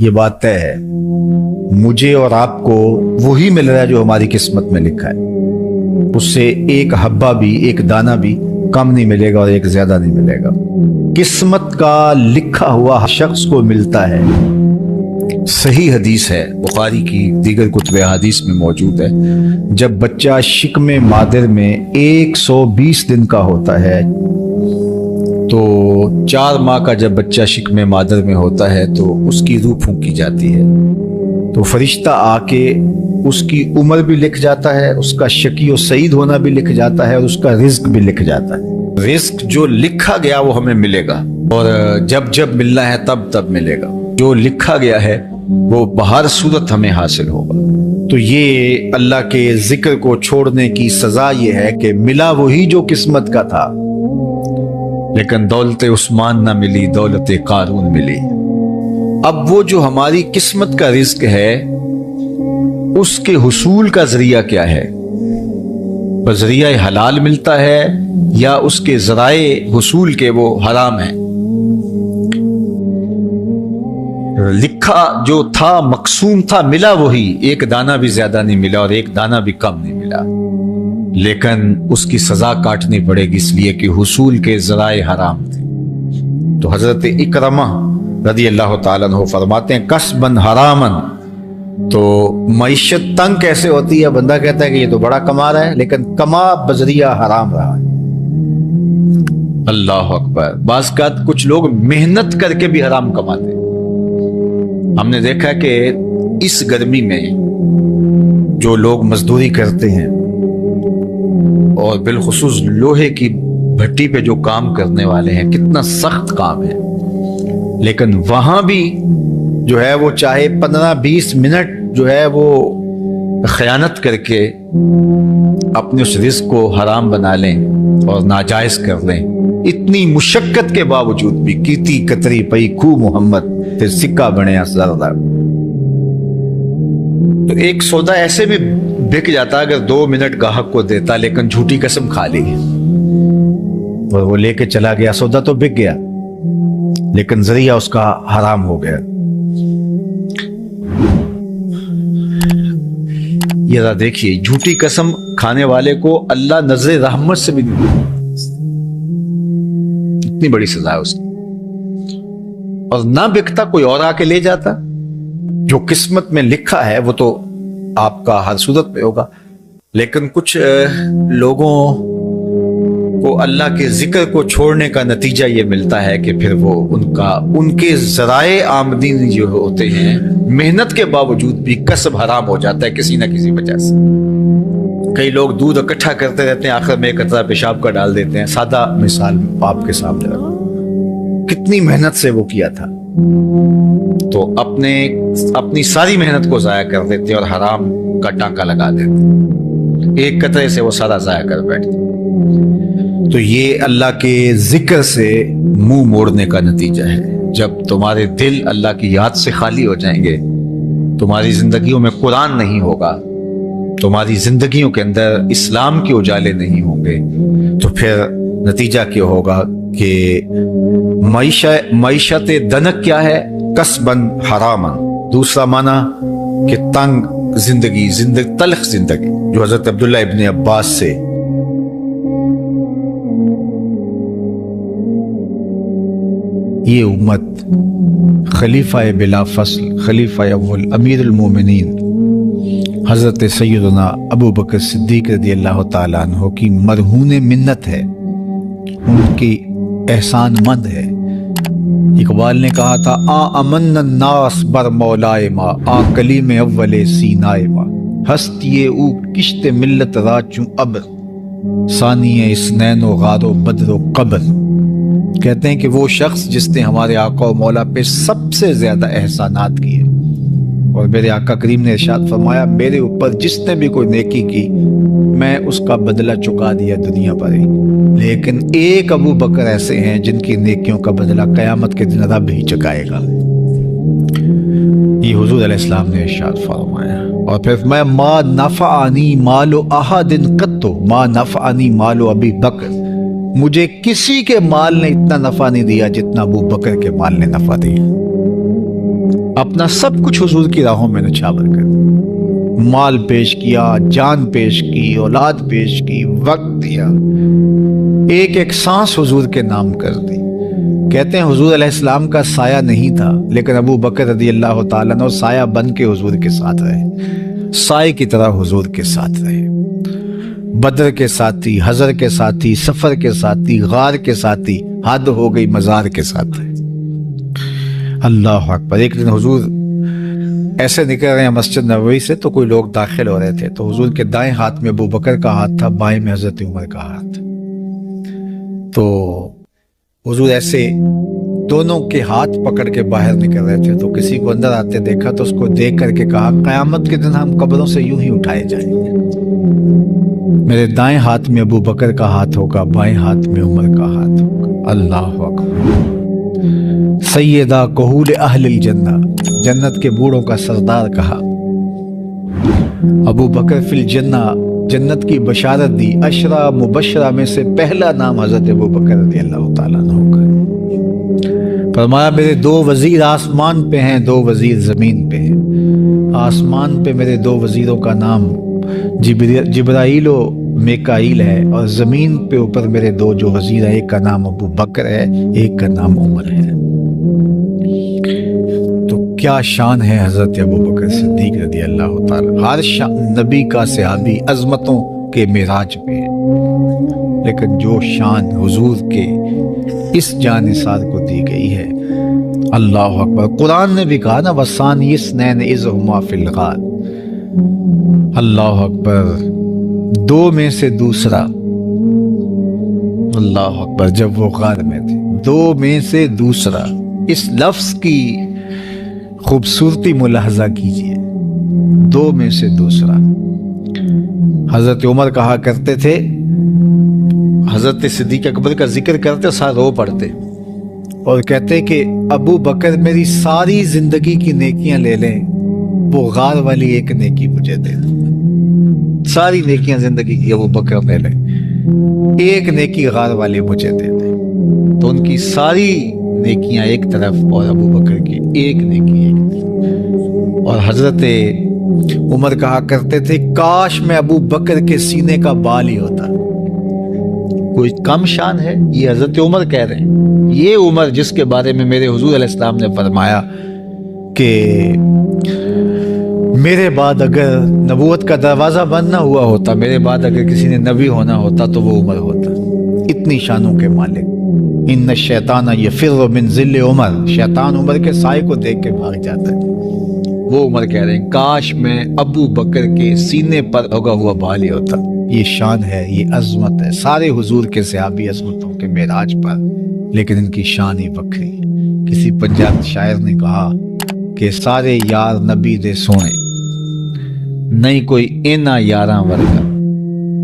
یہ بات طے ہے، مجھے اور آپ کو وہی مل رہا ہے جو ہماری قسمت میں لکھا ہے، اس سے ایک حبہ بھی، ایک دانہ بھی کم نہیں ملے گا اور ایک زیادہ نہیں ملے گا۔ قسمت کا لکھا ہوا شخص کو ملتا ہے۔ صحیح حدیث ہے، بخاری کی دیگر کتب احادیث میں موجود ہے، جب بچہ شکم مادر میں 120 دن کا ہوتا ہے تو 4 ماہ کا جب بچہ شکم مادر میں ہوتا ہے تو اس کی روح پھونکی جاتی ہے، تو فرشتہ آ کے اس کی عمر بھی لکھ جاتا ہے، اس کا شقی و سعید ہونا بھی لکھ جاتا ہے، اور اس کا رزق بھی لکھ جاتا ہے۔ رزق جو لکھا گیا وہ ہمیں ملے گا، اور جب جب ملنا ہے تب تب ملے گا، جو لکھا گیا ہے وہ بہر صورت ہمیں حاصل ہوگا۔ تو یہ اللہ کے ذکر کو چھوڑنے کی سزا یہ ہے کہ ملا وہی جو قسمت کا تھا، لیکن دولت عثمان نہ ملی، دولت قارون ملی۔ اب وہ جو ہماری قسمت کا رزق ہے اس کے حصول کا ذریعہ کیا ہے؟ ذریعہ حلال ملتا ہے یا اس کے ذرائع حصول کے وہ حرام ہیں؟ لکھا جو تھا، مقسوم تھا، ملا وہی، ایک دانہ بھی زیادہ نہیں ملا اور ایک دانہ بھی کم نہیں ملا، لیکن اس کی سزا کاٹنی پڑے گی اس لیے کہ حصول کے ذرائع حرام تھے۔ تو حضرت اکرمہ رضی اللہ تعالیٰ عنہ فرماتے ہیں کسبن حرامن، تو معیشت تنگ کیسے ہوتی ہے؟ بندہ کہتا ہے کہ یہ تو بڑا کما رہا ہے لیکن کما بذریعہ حرام رہا ہے۔ اللہ اکبر۔ بعض کا کچھ لوگ محنت کر کے بھی حرام کماتے ہیں۔ ہم نے دیکھا کہ اس گرمی میں جو لوگ مزدوری کرتے ہیں اور بالخصوص لوہے کی بھٹی پہ جو کام کرنے والے ہیں، کتنا سخت کام ہے، لیکن وہاں بھی جو ہے وہ چاہے 15-20 منٹ جو ہے وہ خیانت کر کے اپنے اس رزق کو حرام بنا لیں اور ناجائز کر لیں، اتنی مشقت کے باوجود بھی کیتی کتری پئی خو محمد تے سکہ بنیا زردہ۔ تو ایک سودا ایسے بھی بک جاتا اگر 2 منٹ گاہک کو دیتا، لیکن جھوٹی قسم کھا لی اور وہ لے کے چلا گیا، سودا تو بک گیا لیکن ذریعہ اس کا حرام ہو گیا۔ یہ ذرا دیکھیے، جھوٹی قسم کھانے والے کو اللہ نظر رحمت سے بھی نہیں، اتنی بڑی سزا ہے اس کی، اور نہ بکتا کوئی اور آ کے لے جاتا۔ جو قسمت میں لکھا ہے وہ تو آپ کا ہر صورت میں ہوگا، لیکن کچھ لوگوں کو اللہ کے ذکر کو چھوڑنے کا نتیجہ یہ ملتا ہے کہ پھر وہ ان کے ذرائع آمدنی جو ہوتے ہیں محنت کے باوجود بھی کسب حرام ہو جاتا ہے کسی نہ کسی وجہ سے۔ کئی لوگ دودھ اکٹھا کرتے رہتے ہیں، آخر میں ایک قطرہ پیشاب کا ڈال دیتے ہیں۔ سادہ مثال آپ کے سامنے رکھا، کتنی محنت سے وہ کیا تھا، تو اپنی ساری محنت کو ضائع کر دیتے اور حرام کا ٹانکا لگا دیتے، ایک قطرے سے وہ سارا ضائع کر بیٹھتے۔ تو یہ اللہ کے ذکر سے منہ موڑنے کا نتیجہ ہے۔ جب تمہارے دل اللہ کی یاد سے خالی ہو جائیں گے، تمہاری زندگیوں میں قرآن نہیں ہوگا، تمہاری زندگیوں کے اندر اسلام کے اجالے نہیں ہوں گے، تو پھر نتیجہ کیا ہوگا کہ معیشت دنک کیا ہے؟ کسبن حرامن۔ دوسرا معنی کہ تنگ زندگی، تلخ زندگی، جو حضرت عبداللہ ابن عباس سے یہ امت خلیفہ بلا فصل، خلیفہ اول، امیر المومنین حضرت سیدنا ابو بکر صدیق رضی اللہ تعالیٰ عنہ کی مرہون منت ہے، ان کی احسان مند ہے۔ اقبال نے کہا تھا امن الناس بر مولائے ما، کلیم اول سینائے ما، ہستی او کشت ملت را چوں ابر، ثانی اسنین و غار و بدر و قبر۔ کہتے ہیں کہ وہ شخص جس نے ہمارے آقا و مولا پہ سب سے زیادہ احسانات کیے، اور میرے آقا کریم نے ارشاد فرمایا میرے اوپر جس نے بھی کوئی نیکی کی میں اس کا بدلہ چکا دیا دنیا پر ہی، لیکن ایک ابو بکر ایسے ہیں جن کی نیکیوں کا بدلہ قیامت کے دن رب ہی چکائے گا۔ یہ حضور علیہ السلام نے ارشاد فرمایا۔ اور پھر میں ما نفعنی مال احد قط، ما نفعنی مال ابی بکر، مجھے کسی کے مال نے اتنا نفع نہیں دیا جتنا ابو بکر کے مال نے نفع دیا۔ اپنا سب کچھ حضور کی راہوں میں نچھاور کر دیا، مال پیش کیا، جان پیش کی، اولاد پیش کی، وقت دیا، ایک ایک سانس حضور کے نام کر دی۔ کہتے ہیں حضور علیہ السلام کا سایہ نہیں تھا، لیکن ابو بکر رضی اللہ تعالیٰ عنہ سایہ بن کے حضور کے ساتھ رہے، سائے کی طرح حضور کے ساتھ رہے، بدر کے ساتھی، حضر کے ساتھی، سفر کے ساتھی، غار کے ساتھی، حد ہو گئی مزار کے ساتھ رہے۔ اللہ اکبر۔ ایک دن حضور ایسے نکل رہے ہیں مسجد نبوی سے، تو کوئی لوگ داخل ہو رہے تھے، تو حضور کے دائیں ہاتھ میں ابو بکر کا ہاتھ تھا، بائیں میں حضرت عمر کا ہاتھ۔ تو حضور ایسے دونوں کے ہاتھ پکڑ کے باہر نکل رہے تھے، تو کسی کو اندر آتے دیکھا تو اس کو دیکھ کر کے کہا، قیامت کے دن ہم قبروں سے یوں ہی اٹھائے جائیں گے، میرے دائیں ہاتھ میں ابو بکر کا ہاتھ ہوگا، بائیں ہاتھ میں عمر کا ہاتھ ہوگا۔ اللہ اکبر۔ سیدہ کہول اہل الجنہ، جنت کے بوڑھوں کا سردار کہا، ابو بکر فی الجنہ، جنت کی بشارت دی۔ عشرہ مبشرہ میں سے پہلا نام حضرت ابو بکر رضی اللہ تعالیٰ عنہ کا۔ فرمایا میرے دو وزیر آسمان پہ ہیں، دو وزیر زمین پہ ہیں۔ آسمان پہ میرے دو وزیروں کا نام جبرائیل و میکائیل ہے، اور زمین پہ اوپر میرے دو جو وزیر ہیں، ایک کا نام ابو بکر ہے، ایک کا نام عمر ہے۔ تو کیا شان ہے حضرت ابو بکر صدیق رضی اللہ تعالیٰ۔ ہر نبی کا صحابی عظمتوں کے معراج پہ ہے، لیکن جو شان حضور کے اس جان نثار کو دی گئی ہے، اللہ اکبر۔ قرآن نے بھی کہا نا، وَثَانِيَ اثْنَيْنِ إِذْ هُمَا فِي الْغَارِ۔ اللہ اکبر۔ دو میں سے دوسرا، اللہ اکبر، جب وہ غار میں تھے، دو میں سے دوسرا۔ اس لفظ کی خوبصورتی ملاحظہ کیجئے، دو میں سے دوسرا۔ حضرت عمر کہا کرتے تھے، حضرت صدیق اکبر کا ذکر کرتے ساتھ رو پڑتے اور کہتے کہ ابو بکر میری ساری زندگی کی نیکیاں لے لیں، وہ غار والی ایک نیکی مجھے دے دیں۔ ساری نیکیاں زندگی کی ابو بکر لے لیں، ایک نیکی غار والی مجھے دے دیں۔ تو ان کی ساری نیکیاں ایک طرف اور ابو بکر کی ایک نیکی ایک طرف۔ اور حضرت عمر کہا کرتے تھے، کاش میں ابو بکر کے سینے کا بال ہی ہوتا۔ کوئی کم شان ہے؟ یہ حضرت عمر کہہ رہے ہیں، یہ عمر جس کے بارے میں میرے حضور علیہ السلام نے فرمایا کہ میرے بعد اگر نبوت کا دروازہ بند نہ ہوا ہوتا، میرے بعد اگر کسی نے نبی ہونا ہوتا تو وہ عمر ہوتا۔ اتنی شانوں کے مالک۔ ان الشیطان یفر من ظل عمر، شیطان عمر کے سائے کو دیکھ کے بھاگ جاتا ہے۔ وہ عمر کہہ رہے ہیں، کاش میں ابو بکر کے سینے پر اگا ہوا بال ہی ہوتا۔ یہ شان ہے، یہ عظمت ہے۔ سارے حضور کے صحابی عظمتوں کے معراج پر، لیکن ان کی شان ہی وکری۔ کسی پنجاب شاعر نے کہا کہ سارے یار نبی دے سونے، نہیں کوئی اینا یاراں ورگا،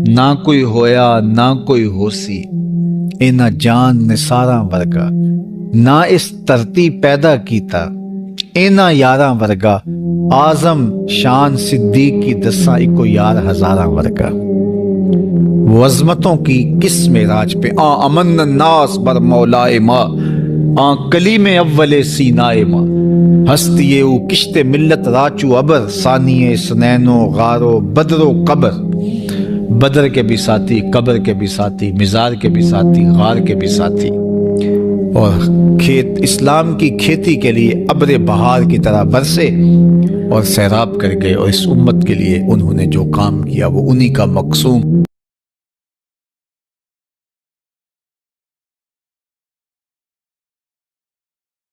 نہ کوئی ہویا نہ کوئی ہوسی، اینا جان نثاراں ورگا، نہ اس دھرتی پیدا کیتا، اینا یاراں ورگا، آزم شان صدیق کی دساں اکو یار ہزاراں ورگا۔ وہ عظمتوں کی کس معراج پہ، امن الناس بر مولائے ماں، کلیم اول سینائے ماں، ہستی او کشت ملت راچو ابر، ثانی سنین و غار و بدر و قبر۔ بدر کے بھی ساتھی، قبر کے بھی ساتھی، مزار کے بھی ساتھی، غار کے بھی ساتھی، اور کھیت اسلام کی کھیتی کے لیے ابر بہار کی طرح برسے اور سیراب کر گئے، اور اس امت کے لیے انہوں نے جو کام کیا وہ انہی کا مقصوم